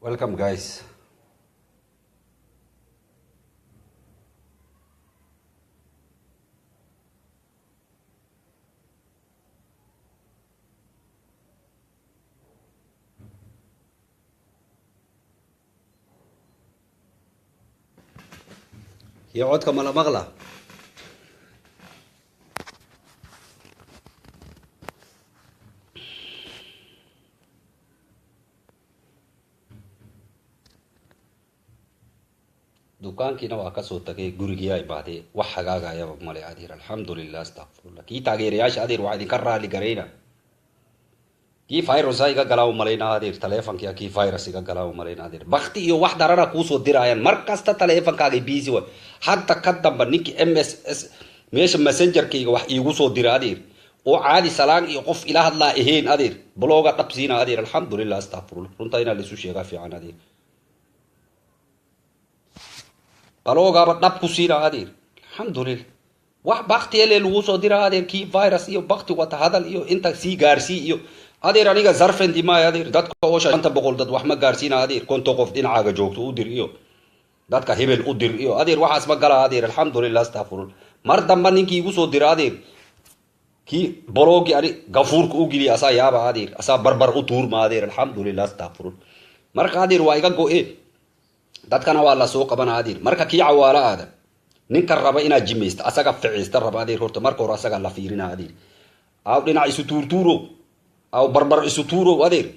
Welcome, guys. يقعدكم على مغلى. dukaankiina waa ka soo tagay gurigiyaa ibaadee wax hagaagayaba male adeer alxamdulilah astaqfirullah kii taageerayaasha adeer waa idinka raali garayna kii virus iga galaaw malayna adeer taleefankiya kii virus iga galaaw malayna adeer bakti iyo wax darana kuusoo dirayaan mar kasta taleefankaaga busy way hadda ka damba ninkii mss meesha messengerkayga wax iigu soo dira adeer oo caadi salaan iyo qof ila hadlaa ahayn adeer bloga dhabsiina adeer alxamdulilah astaqfirullah runta inaa laisu sheegaa fiican adeer baloogaaba dhab ku siina adeer alxamdulillah wax bakti ele lagu soo dira adeer kii virus iyo bakti wata hadal iyo inta sii gaarsii iyo adeer aniga zarfendi maayo adeer dadka oo shanta boqol dad wax ma gaarsiina adeer konto qof dhinacaaga joogto u dir iyo dadka hebel u dir iyo adeer waxaas ma gala adeer alxamdulillah astaqfirullah mar damba ninkii igu soo dira adeer kii boloogi ani gafuurka u geliya asaa yaaba adeer asaa barbar u tuurma adeer alxamdulillah astaqfirullah marka adeer waa iga go-e dadkana waa la soo qabana adeer marka kii cawaala aada ninka raba inaad jimaysta asaga ficista raba adeer horta marka hore asaga la fiirina adeer aw dhinac isu tuurtuuro aw barbar isu tuuro adeer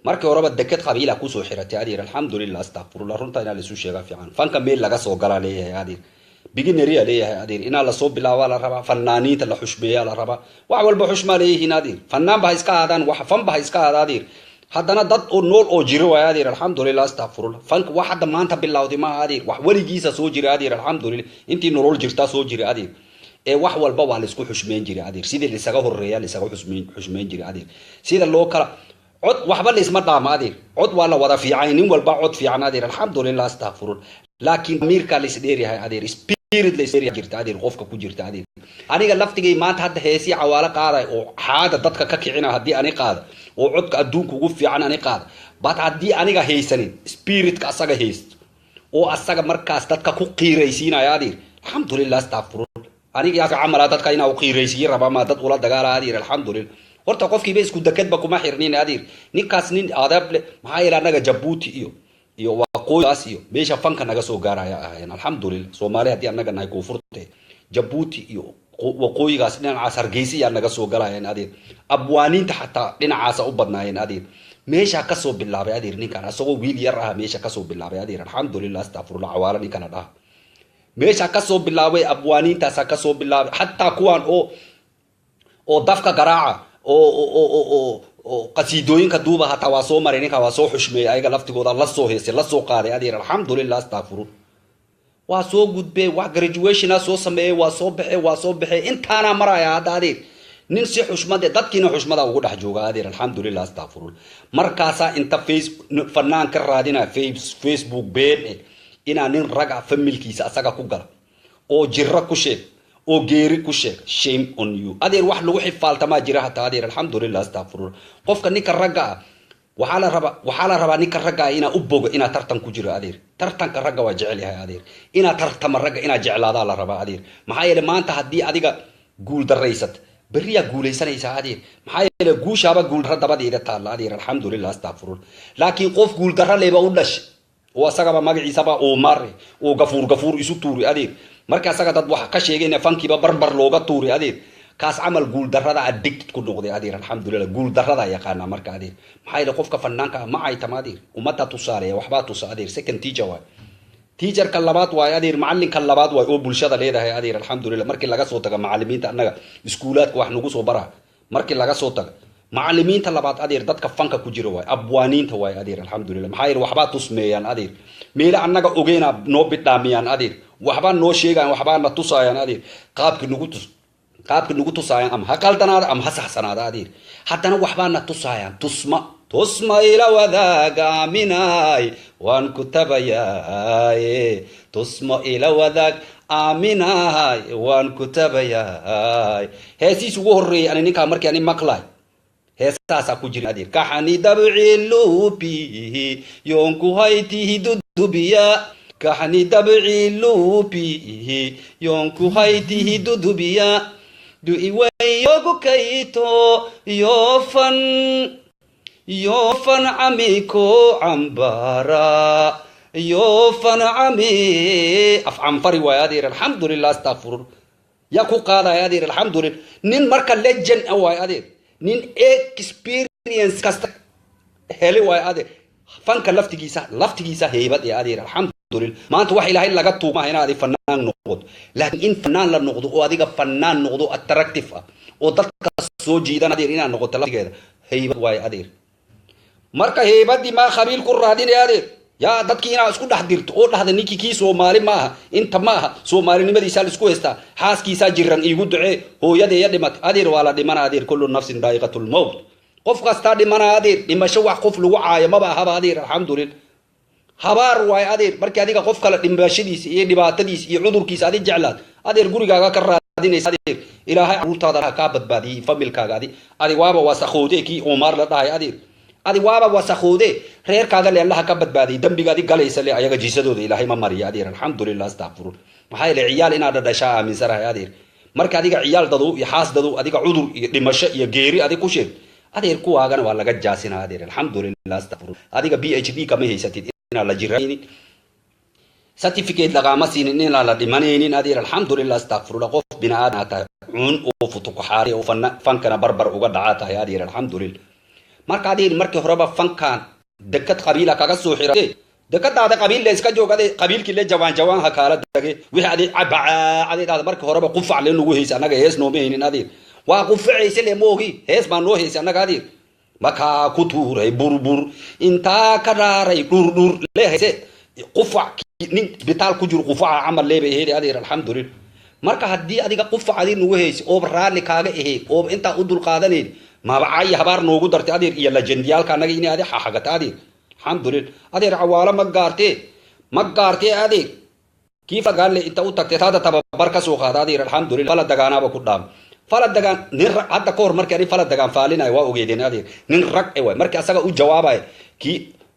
markii horeba deked qabiila kusoo xiratay adeer alxamdulillah astaqfirullah runta inaa laisu sheegaa fiican fanka meel laga soo galaa leeyahay adeer beginneria leeyahay adeer inaa lasoo bilaabaa la rabaa fanaaniinta la xushmeeyaa la rabaa wax walba xushmaa leeyihiin adeer fanaan ba ha iska aadaan wax fan ba ha iska aada adeer haddana dad oo nool oo jiro waay adeer alxamdulillah astaqfirullah fanka wax hadda maanta bilowday ma adeer wax weligiisa soo jira adeer alxamdulillah intii nolol jirtaa soo jira adeer ee wax walba waa la isku xushmeyn jiray adeer sidii la isaga horeeyaa la isaga xushmeyn jiray adeer sida loo kala cod waxba la isma dhaama adeer cod waa la wada fiican nin walba cod fiican adeer alxamdulillah astaqfirullah laakiin miirka la isdheeryahay adeer spirit la isdheeryahay jirta adeer qofka ku jirta adeer aniga laftigay maanta hadda heesii cawaalo qaaday oo xaada dadka ka kicina haddii ani qaada oo codka adduunka ugu fiican ani qaada bat haddii aniga haysanin spiritka asaga haysto oo asaga markaas dadka ku qiiraysiinaya adeer alxamdulillah astaqfirullah aniga yaa camala dadka inaa u qiiraysiin rabaa ma dad ula dagaala adeer alxamdulillah horta qofkiiba isku dekadba kuma xirnin adeer ninkaas nin adab leh maxaa yeelay anaga jabuuti iyo waqooyigaas iyo meesha fanka naga soo gaaraya ahayn alxamdulillah soomaali haddii anaga nahay koonfurte jabuuti iyo waqooyigaas dhinacaas hargeysa yaa naga soo galayeen adeer abwaaniinta xataa dhinacaasa u badnaayeen adeer meesha kasoo bilaabay adeer ninkan asagoo wiil yar ah meesha kasoo bilaabay adeer alxamdulillah astaqfirullah cawaala ninkana dhaha meesha kasoo bilaabay abwaaniintaasa kasoo bilaabay xataa kuwaan oo dafka garaaca oo qasiidooyinka duuba hataa waa soo maray ninka waa soo xushmeeyay ayaga laftigooda la soo heesay la soo qaaday adeer alxamdulillah astaqfirullah waa soo gudbay wax graduationa soo sameeyay waa soo baxay intaana maraya hadda adeer nin si xushmade dadkiina xushmada ugu dhex jooga adeer alxamdulillah astaqfirullah markaasaa inta fanaan ka raadina facebook been inaa nin raga familkiisa asaga ku gala oo jira ku sheeg oo geeri ku sheeg shame on you adeer wax lagu xifaaltamaa jira hataa adeer alxamdulillah astaqfirullah qofka ninka ragga ah waxaa la rabaa ninka ragga inaa u bogo inaa tartan ku jiro adeer tartanka ragga waa jecel yahay adeer inaa tartama ragga inaa jeclaadaa la rabaa adeer maxaa yeelay maanta haddii adiga guul daraysat berriyaa guulaysanaysaa adeer maxaa yeelay guushaaba guuldarra dabadeeda taalla adeer alxamdulillah astaqfirullah laakiin qof guuldarra leba u dhashay oo asagaba magaciisaba oo mare oo gafuur isu tuuri adeer marka asaga dad wax ka sheegayna fankiiba barbar looga tuuri adeer kaas camal guul darrada addicted ku noqday adeer alxamdulillah guul darrada yaqaana marka adeer maxaa yeelay qofka fanaanka ma aytama adeer ummadda tusaaleeya waxbaa tusa adeer second teacher waay teacherka labaad waay adeer macalinka labaad waay oo bulshada leedahay adeer alxamdulillah markii laga soo tago macallimiinta annaga iskuulaadka wax nagu soo bara markii laga soo tago macallimiinta labaad adeer dadka fanka ku jira waay abwaaniinta waay adeer alxamdulillah maxaa yeelay waxbaa tusmeeyaan adeer meela annaga ogeena noo bidhaamiyaan adeer waxbaa noo sheegaan waxbaa na tusaayaan adeer qaabka nagu tusaayaan ama ha qaldanaada ama ha saxsanaada adeer haddana waxbaa na tusaayaan tusma ila wadaaga aaminaay waan ku tabayaaye tusma ila wadaag aaminaay waan ku tabayaay heesiis ugu horreeyay ani ninkaa markii ani maqlaay heesaasaa ku jirin adeer kaxani dabci luubihi yoonku haytihi dudubiya kaxani dabci luubihi yoonku haytihi dudubiya du'iwayogu kayto yofan camiko cambara yofan cami af canfari waay adeer alxamdulilah astaqfirun yaa ku qaadaya adeer alxamdulillah nin marka legend waay adeer nin experience kasta hele waay adeer fanka laftigiisa heybad ee adeer alxamdulillah maanta wax ilaahay laga tuuma inaad fanaan noqdo laakiin in fanaan la noqdo oo adiga fanaan noqdo attractive ah oo dadka soo jiidan adeer inaad noqoto laftigeeda heybad waay adeer marka heybadii ma qabiil ku raadinay adeer yaa dadkii inaad isku dhex dirto oo dhahda ninkii kii Soomaali maaha inta maaha Soomaalinimadiisa la isku heystaa xaaskiisa jiran iigu ducee hooyadeeya dhimat adeer waa la dhimana adeer kullu nafsin daa'iqatul mawt qof kasta dhimana adeer dhimasho wax qof lagu caayo ma baa haba adeer alxamdulillah habaar waay adeer markii adiga qof kale dhimashadiisa iyo dhibaatadiisa iyo cudurkiisa adeer jeclaad adeer gurigaaga ka raadinaysa adeer ilaahay carruurtaada ka badbaadiyay familkaaga adi waaba wasakhoode kii Umar la dhahay adeer adi waaba wasakhoode reerkaaga leeyahay ka badbaadiyay dambigaadi galaysa le ayaga jiisadooda ilaahay ma mariyo adeer alxamdulillah astaghfirun maxay la ciyaal inaad dhashaa aamin sarahay adeer marka adiga ciyaal dadu iyo xaas dadu adiga cudur iyo dhimasho iyo geeri adiga ku sheeg adeer kuwaagana waa laga jaasina adeer alxamdulillah astaghfirun adiga PhD kama haysatid ina la jiraynin certificate lagama siinin ina la dhimanaynin adeer alxamdulillah astaghfirullah qof binaadam tahay cun oo futuku xaari oo fankana barbar uga dhacaa adeer alxamdulillah marka adeer markii horeba fankan dekad qabiila kaga soo xiray dekadaada qabiil la iska joogade qabiilkii la jawaan ha kala dagay wixii adeer adeer markii horeba qufac leen ugu heysay anaga hees noo meeynin adeer waa qufacaysa le moogi hees baan noo heysay anaga adeer maka ku tuuray burbur inta ka raaray dhur le heese qufac nin bitaal ku jiro qufaca amal leebay heedi adeer alxamdulillah marka hadii adiga qufac adeer nugu heysay oo raali kaaga oo inta u dul qaadaneen ما بعي هبار نوجو درت أدير يلا جنديال كان نجيني أدير حاجة أدير الحمد لله أدير عوالم مقارتي أدير كيف قال لي أنت أوتك هذا تبى بركة سوق هذا أدير الحمد لله فلا دجانا بقدام فلا دجان نر هذا كور مركري فلا دجان فالنا أيوة وجدين أدير نرك أيوة مركي أساق الجواب أي كي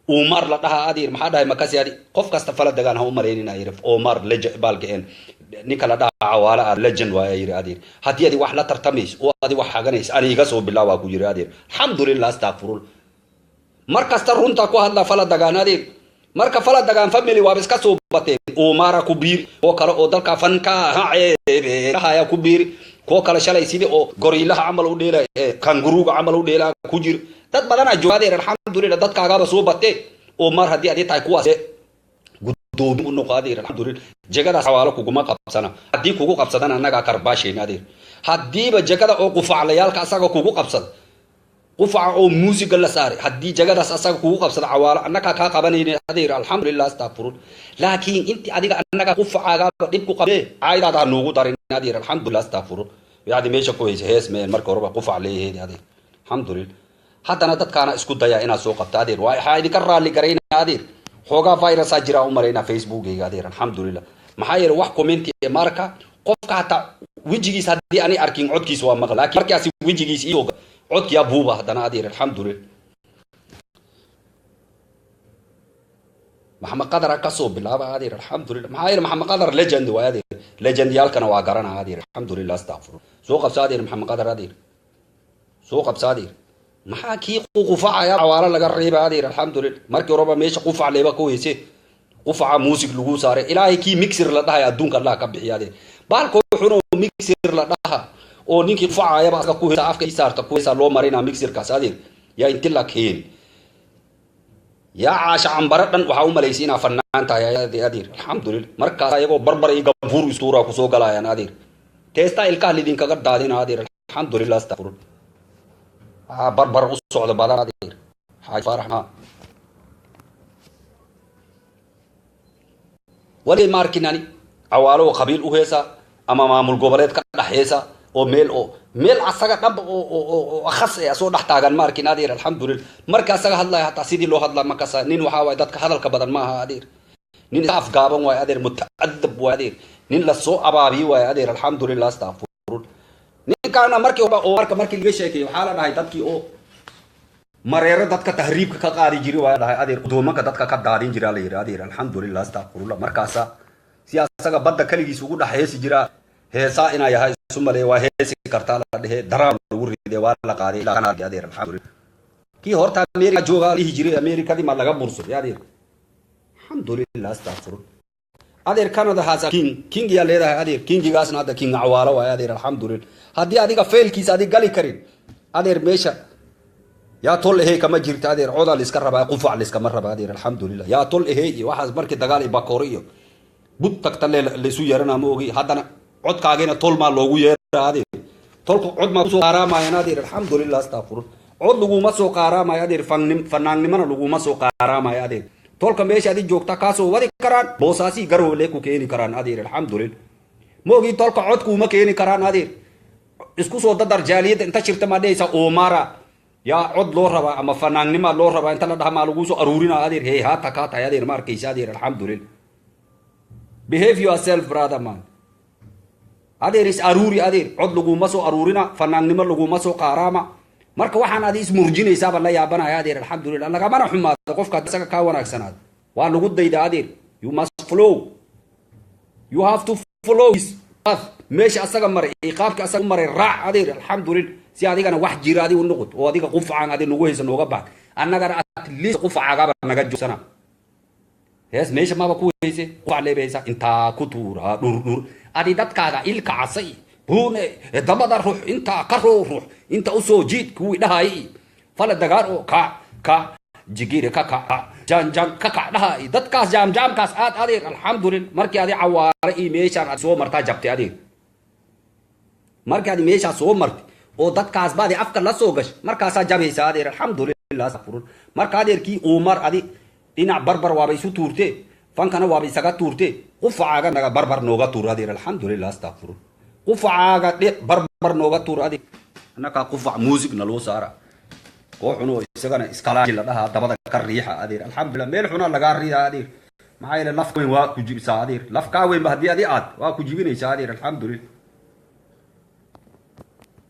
عمر لها أدير ما حدا مكاسي أدير قف كاست فلا دجان هم مرينين أيرف عمر لج بالكين نيكلا دا عوالا لجن واير أدير هدي أدي واحد لا ترتميش وأدي واحد حاجنيس أنا يجاسو بالله وأكوجر أدير الحمد لله استغفرون مركز ترون تكو هذا فلا دجان أدير مركز فلا دجان فملي وابس كاسو بتين عمر كبير وكلا أودل كفن كا هاي كبير كوكلا شلا يسيدي أو غوريلا عملوا ديلا كانغرو عملوا ديلا كوجر تد بدنا جوادير الحمد لله تد كاغا بسو بتة عمر هدي أدي تايكواس دوم نقادير الحمد لله جكدا سوالو كوما قبسنا هدي كوكو قبسنا أنا كارباشي نادير هدي بجكدا أو قفع ليال كاساكو كوكو قبسد قفع أو موسيقى لساري هدي جكدا ساساكو كوكو قبسد عوالا أنا كا قبني نادير الحمد لله استغفرون لكن أنت أديك أنا قفع عجاب ديبكو قبل عايد هذا نوجو دارين نادير الحمد لله استغفرون يعني ماشي كويس هيس من مركو ربع قفع عليه هذه الحمد لله حتى أنا تتكلم اسكت ضيا أنا سوق بتادير واي هاي كرر اللي قرينا نادير خوجا فيروس أجرا عمرنا فيسبوك يقدر الحمد لله ما هي روح كومنتي ماركا قف كاتا ويجيس هدي أنا أركين عد كيس وامغلا لكن مركا سي ويجيس يوغا عد يا بوبا هذا نادير الحمد لله محمد قدر كسب بالله هذه الحمد لله ما هي محمد قدر ليجند وهذه ليجند يالكنا واقرنا هذه الحمد لله استغفر سوق بصادر محمد قدر هذه سوق بصادر ما كي قفع يا عوارة لقريبة هذه الحمد لله مركي ربع ماشي قفع ليبا كويسة قفع موسيقى لغو صار إلهي كي ميكسر لدها يا دونك الله كبحي هذه بالكو حنو ميكسر لدها أو نيكي قفع يا باسكا كويسة أفكا يسار تكويسة لو مرينا ميكسر كاس هذه يا انت لك هين يا عاش عم بردن وحاو مليسينا فنان تايا هذه الحمد لله مركا يقو بربر يقفور يستورا كسو قلا يا نادر تيستا إلكا لدين كغر دادين هذه الحمد لله استغفر بربر أسعد بدر هذه حاج فرحنا ولي ماركيناني عوالو قبيل أوهيسا أما معمول قبلات كده حيسا أو ميل عساقة قب أو أخص يا سو نحتاجن ماركين هذه الحمد لله مركز عساقة هلا حتى سيدي لو هلا مكسا نين وحاوي دتك هذا الكبدر ما هادير نين صاف قابن وهادير متأدب وهادير نين لسو أبابي وهادير الحمد لله استغفر نين كان مركي أو مركي اللي بيشكي وحالا هاي دتك أو mareero dadka tahriibka ka qaadi jiray waa dhahay adeer doomanka dadka ka daadin jiray la yiraahdo adeer alxamdulillah astaghfirullah markaasa siyaasaga badda kaligiis ugu dhaxaysi jira heesa ina yahay Soomaaliya waa heesi kartaa la dhahay daraan lagu riday waa la qaaday ilaa kana adeer alxamdulillah ki horta America jooga lihi jiray America di ma laga burso adeer alxamdulillah astaghfirullah adeer Canada haasa king ya leedahay adeer kingigaasna hada king awaalo waa adeer alxamdulillah hadii adiga failkiisa adiga gali karin adeer meesha يا طول إيه كما جرت هذه عوضة لسكرها قفع لسكمرها هذه الحمد لله يا طول إيه واحد مركز دجالي باكوريو بوتك تلي لسويرنا موجي هذا عود كاجينا طول ما لوجي هذه طول عود ما سو قارما ينادر الحمد لله استغفر عود لوجو ما سو قارما ينادر فنان نمنا لوجو ما سو قارما ينادر طول كم بيش هذه جوك تكاسو ودي كران بوساسي قرو ليكو كيني كران هذه الحمد لله موجي طول كعود كوما كيني كران هذه اسكو صوت درجالية انت شفت ما ده يسا أومارا يا عد لور ربا أما فنان نما لور ربا أنت لا ده ما لوجوسو أرورينا أدير هي ها تكاتا يا دير ماركيس أدير الحمد لله behave yourself brother man أدير إس أروري أدير عد لوجو مسو أرورينا فنان نما لوجو مسو قارما marka waxaan adi ismurjinay isaaba la yaabana ya adeer alxamdulillah laga mana xumaad qofka isaga ka wanaagsanad waa lagu dayda adeer you must follow you have to follow his path meesha asaga maray qaabka asaga maray raac adeer alxamdulillah si adigana wax jiraadi u noqod oo adiga qufcaan adi nagu haysan uga baax annaga at least qufcaaga naga joosana hees meesha ma ba ku heysay qufc leebeysa inta ku tuura dur adi dadkaaga ilka casay buune dabada ruux inta qaro ruux inta u soo jiid kuwi dhahay fala dagaar oo ka jigire ka jan ka dhahay dadkaas jaamkaas aad adeer alxamdulillah markii adi cawaare ii meeshaan aad soo martaa jabtay adeer markii adi meesha soo martay oo dadkaas baadi afka la soo gash markaas jabaysa adeer alxamdulillah safurun marka adeerkii Umar adi dhinac barbar waa bay isu tuurtay fankana waa bay isaga tuurtay qufcaaga naga barbar nooga tuur adeer alxamdulillah astaghfirun qufcaaga barbar nooga tuur adeer anaka qufc music na loo saara kooxuno isagana iskalaaj la dhaha dabada ka riixa adeer alxamdulillah meel xuna laga riixa adeer maxay la laf weyn waa ku jibisa adeer laf ka weyn bahdi adi aad waa ku jibinaysa adeer alxamdulillah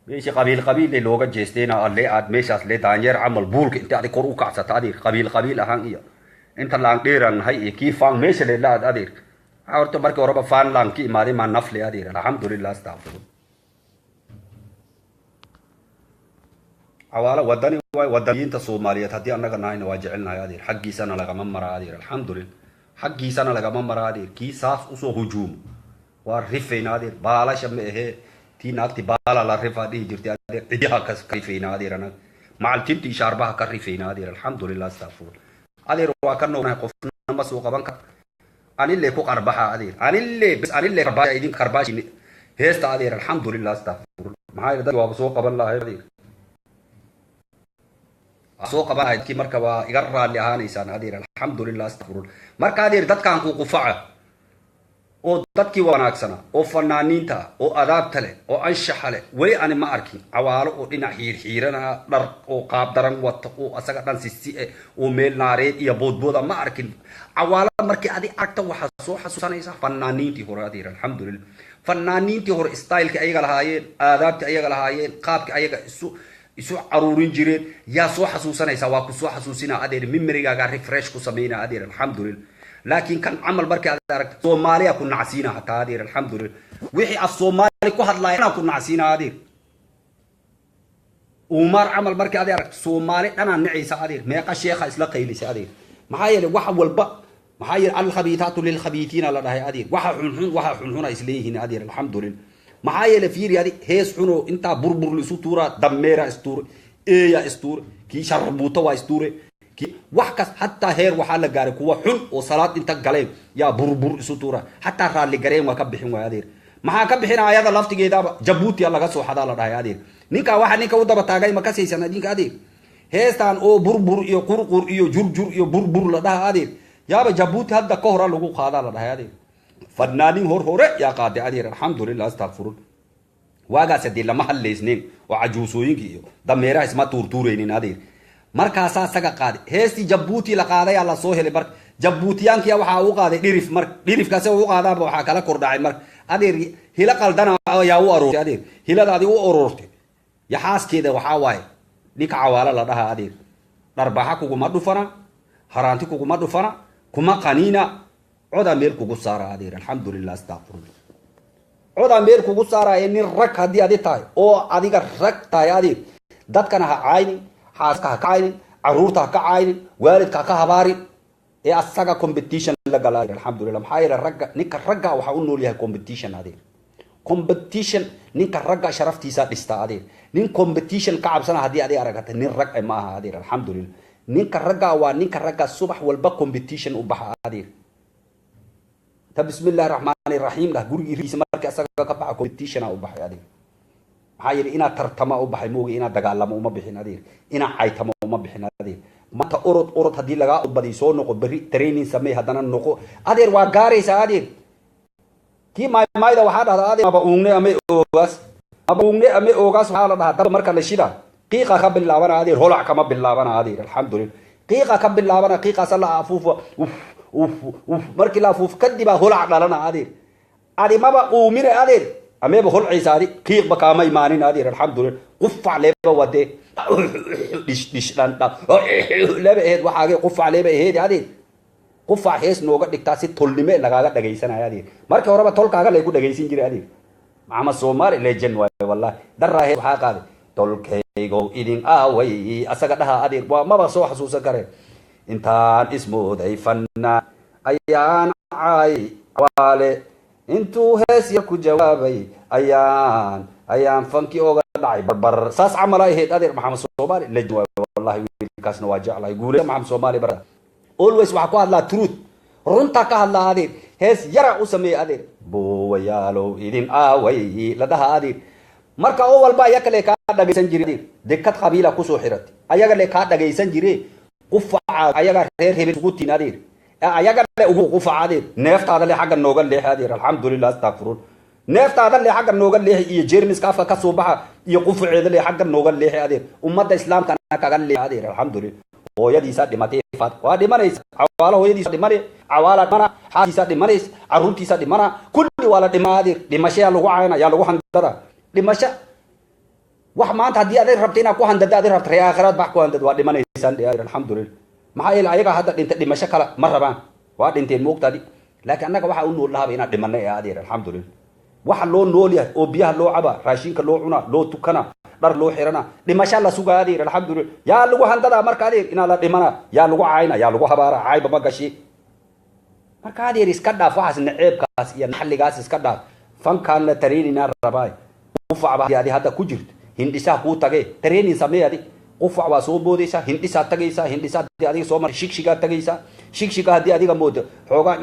ماشي قبيل لوجا جيستينا اللي عاد ماشي أصلي دانير عمل بولك أنت عاد كورو كعسة تادير قبيل أهان إياه أنت لان ديران هاي كيف فان ماشي لله أدير عورت بركة وربا فان لان كي مادي ما نفلي أدير الحمد لله استغفر عوالا وداني وداني أنت صومالية هدي أنا كناين واجعلنا أدير حقي سنة لقى ممرا أدير الحمد لله حقي سنة لقى ممرا أدير كي صاف أسو هجوم ورفين أدير بالا شمه هي تين أكتي بالا لا رفا دي جرتي أدير إديها كريفين أدير أنا مع التنتي شاربها كريفين أدير الحمد لله استغفر أدير وكانوا نقفنا مسوق بنك أنا اللي كوك أربعة أدير أنا اللي أربعة يدين كرباش هيست أدير الحمد لله استغفر معاي ده وابسوق قبل الله أدير أسوق بقى كي مركبة يقرر اللي هاني سان أدير الحمد لله استغفر مركب أدير ده كان كوك فعة oo dadkii wanaagsana oo fanaaniinta oo adaabta leh oo anshax leh wali aan ma arkin awaalo oo dhinac xiirana dhar oo qaab daran wata oo asaga dhan sisi oo meel naareed iyo boodbooda ma arkin awaalo markii adi aragta waxa soo xasuusanaysa fanaaniintii hore adeer alxamdulillah fanaaniintii hore style-ka ayaga lahaayeen adaabta ayaga lahaayeen qaabka ayaga isu aruurin jireen yaa soo xasuusanaysa waa ku soo xasuusina adeer memory-gaaga refresh ku sameeyna adeer alxamdulillah لكن كان عمل بركة أدارك سوماليا كنا عسينا حتى هذه الحمد لله وحي الصومالي كهاد لا ينا كنا عسينا هذه عمر عمل بركة أدارك سومالي أنا نعيس هذه ما يقى الشيخ إسلا قيلس هذه محايا وحا والبا محايا الخبيثات للخبيثين على هذه وحا حنحون إسليهن هذه الحمد لله محايا لفير هذه هيس حنو انت بربر لسطورة دميرة استور إيه استور كي شربوطة واستورة وحكس حتى هير وحال جارك هو حن وصلاة انت قليل يا بربر سطورة حتى رالي جريم وكبحين ويادير ما كبحين عياذا لفت جيدا جبوتي الله قصو حدا الله يادير نيكا واحد نيكا ودا بتاعي ما كسي سنة دينك هادير هستان او بربر يو قرقر يو جرجر يو بربر لده هادير يا بجبوتي هدا كهرا لغو خادا الله يادير فنانين هور يا قادي هادير الحمد لله استغفرون واغا سدي لما حليسنين وعجوسوين كيو دميرا اسما تورتورين هادير markaas asaga qaadi heesti jabuuti la qaaday alla soo helay mar jabuutiyaanki waxa uu qaaday dhirifkaas uu qaadaa waxa kala kordhacay mar adeer hila qaldana ayaa uu aroortay adeer hiladaadi uu aroortay yaxaaskeeda waxa waay ninka cawaala la dhaha adeer darbaxa kuguma dhufana haraanti kuguma dhufana kuma qaniina coda meel kugu saara adeer alxamdulillah astaghfirullah coda meel kugu saara in rag hadii adi tahay oo adiga rag tahay adeer dadkana ha caaynin xaaska ha caaynin caruurta ha caaynin waalidka ka habaari ee asaga competition la galay alxamdulillah maxaa yeelay ragga ninka ragga waxa uu nool yahay competition adeer competition ninka ragga sharaftiisa dhista adeer nin competition ka cabsana hadii adi aragata nin rag ma aha adeer alxamdulillah ninka ragga waa ninka ragga subax walba competition u baxa adeer ta bismillahir rahmanir rahim da gurigiisa markii asaga ka baxa competition u baxay adeer maxaa yeelay ina tartama u baxay moogi ina dagaalamo uma bixin adeer ina caytamo uma bixin adeer mata orod hadii laga badi soo noqo bari training samee hadana noqo adeer waa gaaraysa adeer kii maayda waxa dhahdaa adeer aba uungne ame ogaas waxa la dhahaa marka la shida qiiqa ka bilaabana adeer holac kama bilaabana adeer alxamdulillah qiiqa ka bilaabana qiiqa sala afuufa markii la afuuf kadiba holac dhalana adeer adi maba uumine adeer ameba holciisa adi qiiq ba kama imaanin adeer alxamdulillah qufac leeba wade dish dhan laba eed waxaagay qufac leeba eed adeer qufac hees nooga dhigtaa si tolnime lagaaga dhageysanaya adeer markii horeba tolkaaga la igu dhageysin jiray adeer maxamed Soomaali legend waay wallahi daraahe waxa qaaday tolkaygo idin aaway asaga dhaha adeer waa maba soo xasuusan kare intaan ismooday fanna ayaan caay wale intuu hees ya ku jawaabay ayaan fanki oga dhacay barbar saas camal ay heed adeer maxamed Soomaali legend waay wallahi wiilkaasna waa jeclay guule maxamed Soomaali bar always waxa ku hadlaa truth runta ka hadlaa adeer hees yara u sameeyay adeer boowayaalo idin aaway la dhaha adeer marka oo walba ayaga le ka dhageysan jiray dekad qabiila ku soo xiratay ayaga le ka dhageysan jiray qufaca ayaga reer hebel ugu tiin adeer ayaga le ugu qufaca adeer neeftaada le xagga nooga leex adeer alxamdulillah astaghfirun neeftaada le xagga nooga leex iyo jeermiska afka ka soo baxa iyo qufaceeda le xagga nooga leex adeer ummadda islaamka kaga leex adeer alxamdulillah hooyadiisa dhimatay faad waa dhimanaysa cawaala hooyadiisa dhimanay cawaala dhimana xaasiisa dhimanaysa caruurtiisa dhimana kulli wala dhimaadir dhimashay lagu caayna yaa lagu handada dhimasha wax maanta hadii aad rabtay inaad ku handada aad rabtay aakhirad bax ku handada waa dhimanaysan alxamdulillah maxaa yeelay ayaga hadda dhinta dhimasho kala ma rabaan waa dhinteen moogtadi laakiin annaga waxa uu nool lahaa inaan dhimanay adeer alxamdulillah waxa loo nool yahay oo biyaha loo caba raashinka loo cuna loo tukana dar loo xirana dhimasho la sugaa adeer alxamdulillah yaa lagu handada marka adeer ina la dhimana yaa lagu caayna yaa lagu habaara caayba ma gashi marka adeer iska dhaaf waxaas naceebkaas iyo naxligaas iska dhaaf fankaan la tareenina rabaay qufacba hadda ku jirto hindisa ku tagay tareenin sameeyadi qufac waa soo boodaysa hindisa tagaysa hindisa adiga soo mar shigshiga tagaysa shigshiga hadii adiga moodo xooga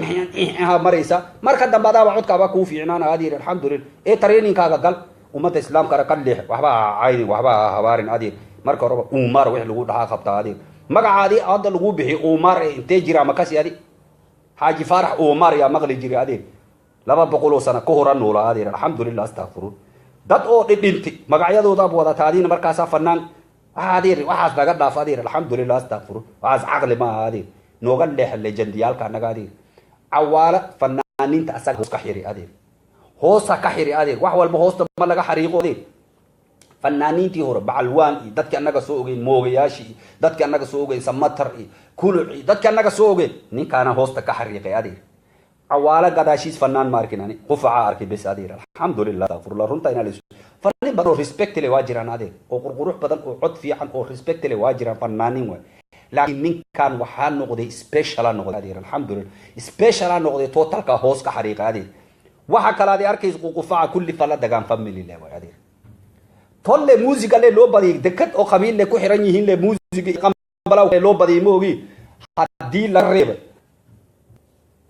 maraysa marka dambada codkaaga ku fiicnaan adeer alxamdulillah ee tareeninkaga gal ummadda islaamka ka leex waxba caaynin waxba habaarin adeer marka horeba umar wix lagu dhaha qabta adeer magacaadi aad lagu bixi umar intee jira ma kasi adeer حاجي فرح عمر يا مغلي جري أدير لما بقولوا سنة كهران ولا أدير الحمد لله استغفرون دات أو دينتي مقعيدو داب ولا تعدين مركز فنان أدير وحاس نقدر داف أدير الحمد لله استغفرون وحاس عقل ما أدير نوغل له الليجنديال كان نقادير عوالة فنانين تأسك هوس كحيري أدير هوس كحيري أدير وحول بهوس ما لقى حريقه أدير فنانين تيهور بعلوان دات كأنك سوقين موغياشي دات كأنك سوقين سمتر كل دات كأنك سوقين نين كان هوست كحريقة أدير عوالة قداشيس فنان ماركيناني قفعة أركي بس أدير الحمد لله تغفر الله رنتا إنا لسو فنانين بدو ريسبكت لواجران أدير وقروح بدل وعد في عن أو ريسبكت لواجران فنانين لكن نين كان وحال نقضي سبيشال نقضي أدير الحمد لله سبيشال نقضي توتال كهوست كحريقة أدير وحكا لا دي أركيز قفعة كل فلا دقان فملي الله أدير طول موسيقى اللي لو بدي دكت أو قبيل لكو حراني هين لموسيقى قبلا لو بدي موجي حدي للريب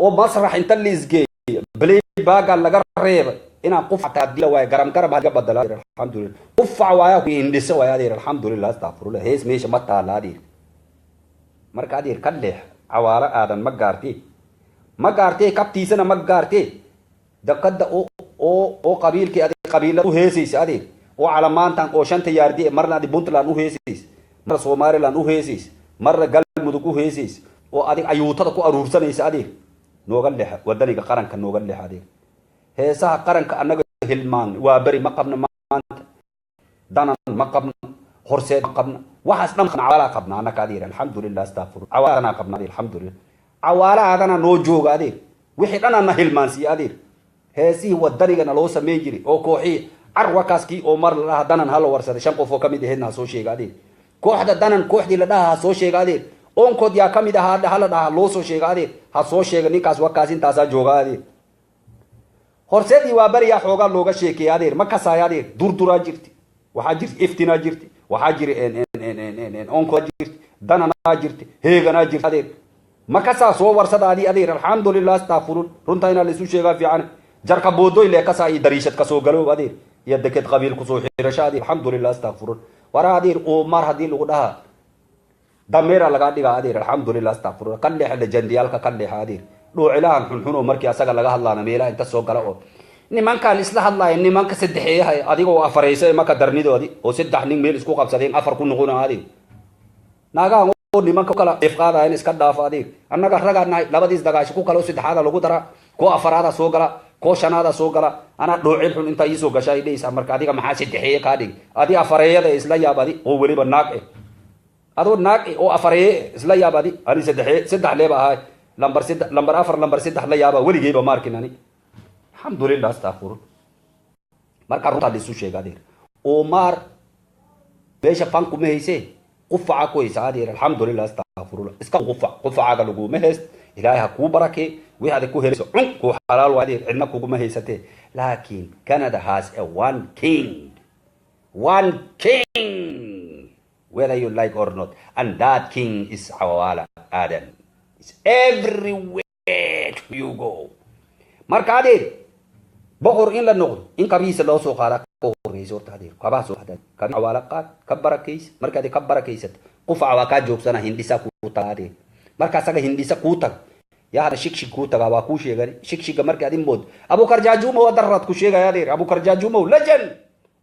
أو مسرح انت اللي زجي بلي باقى لقى الريب إنا قفع تعديل ويا جرام كرب هذا بدل الحمد لله قفع ويا كيندس ويا دير الحمد لله استغفر الله هيس ميش متى لا دير مركا دير كله عوارة آدم مقارتي كابتي سنة مقارتي دكت أو قبيل كي أدي قبيلة وهيسيس أدير وعلى مانتان أو شنت ياردي مرنا دي بنتلان وهيسيس مرة سوماري لان وهيسيس مرة قلب مدوك وهيسيس وأدي أيوتا تكو أرورسان يس أدير نوغل لها ودني قرن كان نوغل لها أدير هيسا قرن كأنك هلمان وابري مقبنا مانت دانا مقبنا خرسيد مقبنا وحسنا عوالا قبنا أنا كادير الحمد لله استغفر عوالا قبنا الحمد لله عوالا هذا نوجو قادير وحيد أنا نهل مانسي قادير هذه هو الدرجة أنا لو سميجري أو كوحي عروة كاسكي أو مر لها دنا هلا ورسد شنقو فوق كمية هنا سوشي قادير كوحدة دنا كوحدي لها سوشي قادير أون كود يا كمية هذا ده لو سوشي قادير هسوشي قني كاس وكاسين تاسا جوغا قادير هرسدي وابريا حوغا لوغا شيكي قادير ما كسا قادير دور دورا جرتي وحاجر افتنا جرتي وحاجر ان أونكو جرتي دنا جرتي هيغنا جرتي قادير ما كسا سو ورسد هذه قادير الحمد لله استغفرون رنتاينا لسوشي في عن جرك بودوي لكسا دريشت كسو قالوا قادير يدكت قبيل كسو حيرشادي الحمد لله استغفرون ورا قادير عمر هذه لغدها دميرا لغا ديغا قادير الحمد لله استغفرون كل حل جنديالك كل قادير دو علان حنحنو مركي اسغا لغا هدلانا ميلا انت سو غلا nimankan isla hadlaay nimanka saddexeeyahay adigoo afareysay maka darnidoodi oo saddex nin meel isku qabsadeen afar ku noqon aadi naagaha oo nimanka kala ifqaadayeen iska dhaafaadeen annaga ragaanahay labadiis dagaashi ku kala saddexaada lagu dara ko afaraada soo gala ko shanaada soo gala ana dhoocil xun inta isoo gashay deeysa marka adiga maxaa saddexeeye ka dhig adi afareeyada isla yaabadi oo waliba naag adoo naag oo afareeye isla yaabadi ani saddex leeba ahay lambar afar lambar saddex la yaaba waligeeba markinani الحمد لله استغفر marka runta lisu sheegadeer Omar beesha fanku ma hayse qufaca ku haysadeer alhamdulillah astaghfirullah iska qufaca lagu ma hayst ilaahay ku barake wixii ku helayso ku xalaal waadeer cidna kugu ma haysatee laakiin Canada has a one king whether you like or not and that king is Awala Adam is everywhere you go marka adeer بقر إن لا نقد إن كبيس الله سوق على كور يزور تهدير كباس هذا كبي عوالة قاد كبر كيس مركز كبر كيست قف عواكات جوب سنة هندي سكوتا هذه مركز سك هندي سكوتا يا هذا شك كوتا عواكوش يغري شك مركز هذه مود أبو كرجاجوم هو درت كوشي غير أبو كرجاجوم هو لجن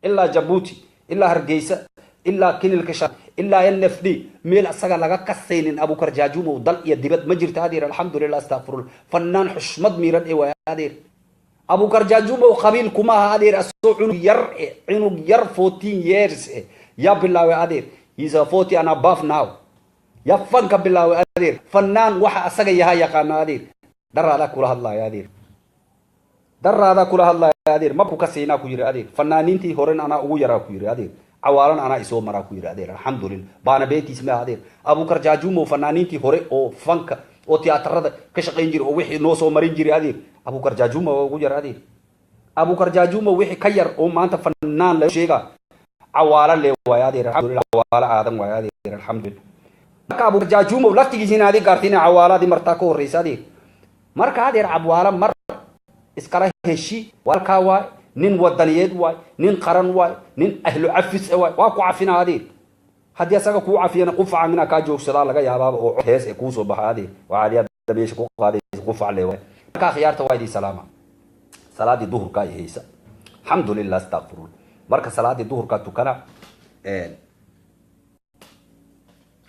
إلا جبوتي إلا هرجيسة إلا كن الكشاف إلا النفد ميل السجا لقى كسين أبو كرجاجوم هو ضل يدبت مجرى تهدير الحمد لله استغفر الله فنان حشمد ميرد إيوه هذير أبو كرجاجوم وقبيل كما هادير السوء عنو ير 14 years يا بالله هادير he's a 40 and above now يا فنك بالله هادير فنان وحا أساق يها يقان هادير در هذا كلها الله هادير در هذا كلها الله هادير ما كسينا كوير هادير فنانين تي هورن أنا أو يرا كوير هادير عوالان أنا إسو مرا كوير هادير الحمد لله بانا بيتي اسمه هادير أبو كرجاجوم وفنانين تي هوري أو فنك أو تياتر كشقين جير أو وحي نوسو مرين جير هادير أبو كرجاجوم وجر هذه أبو كرجاجوم وحي كير أو ما أنت فنان لا شيء عوالة له ويادير الحمد لله عوالة آدم ويادير الحمد لله أبو كرجاجوم ولا تيجي هنا هذه كارتين عوالة دي مرتاكو رئيس هذه مرك هذه عوالة مر إسكاره هشي والكواي نين ودنيات واي نين قرن واي نين أهل عفس واي واقع عفنا هذه هذه أساق كوع عفينا قفع منا كاجوك سلا لقى يا بابا أو هيس يكوسو بهذه وعليا دبيش كوع هذه قفع له ka khiyaarta waa idii salaama salaadi duhurka ay haysa alhamdulillah astaghfirullah marka salaadi duhurka tukana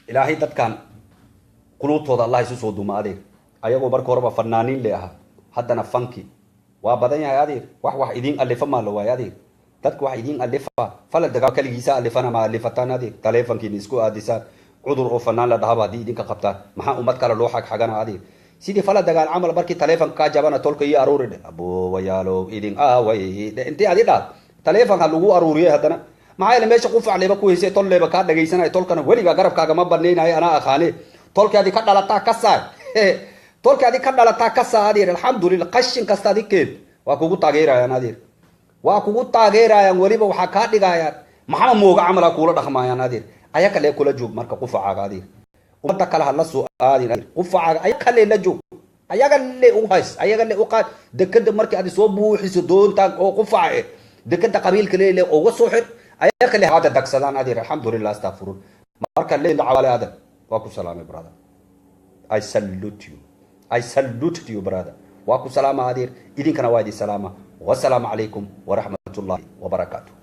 ilaahay dadkan quluubtooda Allah isu soo dumaade ayagoo marka horeba fanaaniin leeyahay haddana fanki waa badan yahay adeer wax idin alifa ma loo waayadeer dadku wax idin alifa fala daga kaligiisa alifana ma alifataan adeer taleefankiina isku aadisaan cudur oo fanaan la dhahaba hadii idinka qabtaan maxaa ummad kale loo xagana adeer سيدي فلا دجال عمل بركي تلفون كاجبنا تولك يا أروري أبو ويالو إيدين وي أنت هذه ده تلفون هلو أروري هذانا معايا لما يشوف عليه بكو يسي تول لي بكار دجيسنا تولك أنا ولي بقرب كاجا ما بنين هاي أنا أخاني تولك هذه كذا لا تاكسر تولك هذه كذا لا تاكسر هذه الحمد لله قشين كسر كيد وأكو تاجيرا يا نادير وأكو تاجيرا يا ولي بوحكات دجايا محمد موجع عمل كولا دخما يا نادير أياك اللي كولا جوب مركب قفا عادي ومتى كله الله سؤالي قفا أياك اللي لجوب أياك اللي أوهاس أياك اللي أوقات دكتة مركي هذه صوب وحس دون تاج أو قفا دكتة قبيل كله اللي أو صحر أياك اللي هذا دكسلان هذه الحمد لله استغفرون مركي اللي عوالي هذا واكو سلام brother I salute you brother واكو سلام هذه إذن كان وايدي سلامة والسلام عليكم ورحمة الله وبركاته